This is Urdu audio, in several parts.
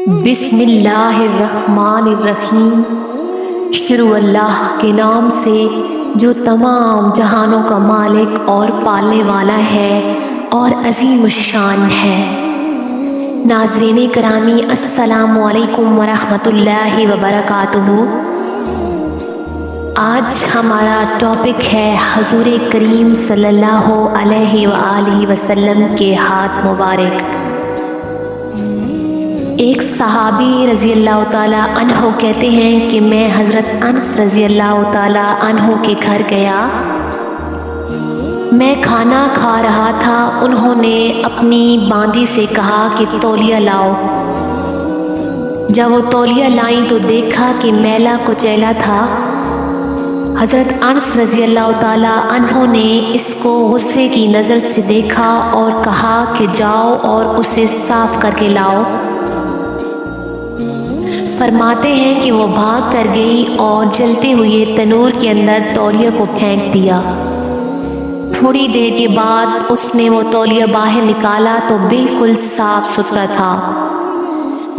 بسم اللہ الرحمن الرحیم۔ شروع اللہ کے نام سے جو تمام جہانوں کا مالک اور پالنے والا ہے اور عظیم الشان ہے۔ ناظرین کرامی، السلام علیکم ورحمۃ اللہ وبرکاتہ۔ آج ہمارا ٹاپک ہے حضور کریم صلی اللہ علیہ وآلہ وسلم کے ہاتھ مبارک۔ ایک صحابی رضی اللہ تعالیٰ عنہ کہتے ہیں کہ میں حضرت انس رضی اللہ تعالیٰ عنہ کے گھر گیا۔ میں کھانا کھا رہا تھا، انہوں نے اپنی باندی سے کہا کہ تولیہ لاؤ۔ جب وہ تولیہ لائیں تو دیکھا کہ میلا کچیلا تھا۔ حضرت انس رضی اللہ تعالیٰ عنہ نے اس کو غصے کی نظر سے دیکھا اور کہا کہ جاؤ اور اسے صاف کر کے لاؤ۔ فرماتے ہیں کہ وہ بھاگ کر گئی اور جلتے ہوئے تنور کے اندر تولیہ کو پھینک دیا۔ تھوڑی دیر کے بعد اس نے وہ تولیہ باہر نکالا تو بالکل صاف ستھرا تھا۔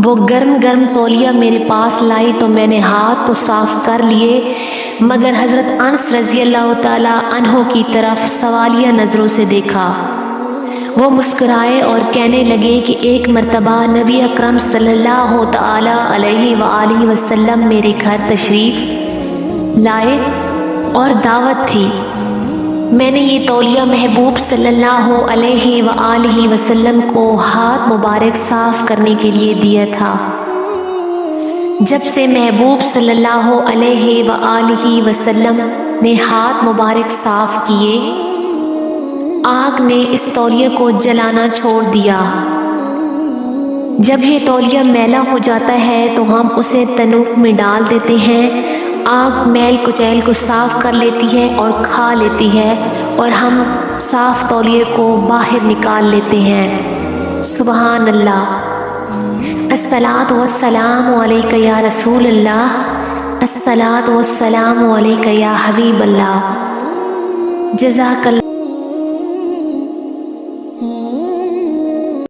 وہ گرم گرم تولیہ میرے پاس لائی تو میں نے ہاتھ تو صاف کر لیے، مگر حضرت انس رضی اللہ تعالیٰ عنہ کی طرف سوالیہ نظروں سے دیکھا۔ وہ مسکرائے اور کہنے لگے کہ ایک مرتبہ نبی اکرم صلی اللہ تعالیٰ علیہ وآلہ وسلم میرے گھر تشریف لائے اور دعوت تھی۔ میں نے یہ تولیہ محبوب صلی اللہ علیہ وآلہ وسلم کو ہاتھ مبارک صاف کرنے کے لیے دیا تھا۔ جب سے محبوب صلی اللہ علیہ وآلہ وسلم نے ہاتھ مبارک صاف کیے، آگ نے اس تولیہ کو جلانا چھوڑ دیا۔ جب یہ تولیہ میلا ہو جاتا ہے تو ہم اسے تنور میں ڈال دیتے ہیں، آگ میل کچیل کو صاف کر لیتی ہے اور کھا لیتی ہے اور ہم صاف تولیے کو باہر نکال لیتے ہیں۔ سبحان اللہ۔ الصلاۃ والسلام علیک یا رسول اللہ، الصلاۃ والسلام علیک یا حبیب اللہ۔ جزاک اللہ۔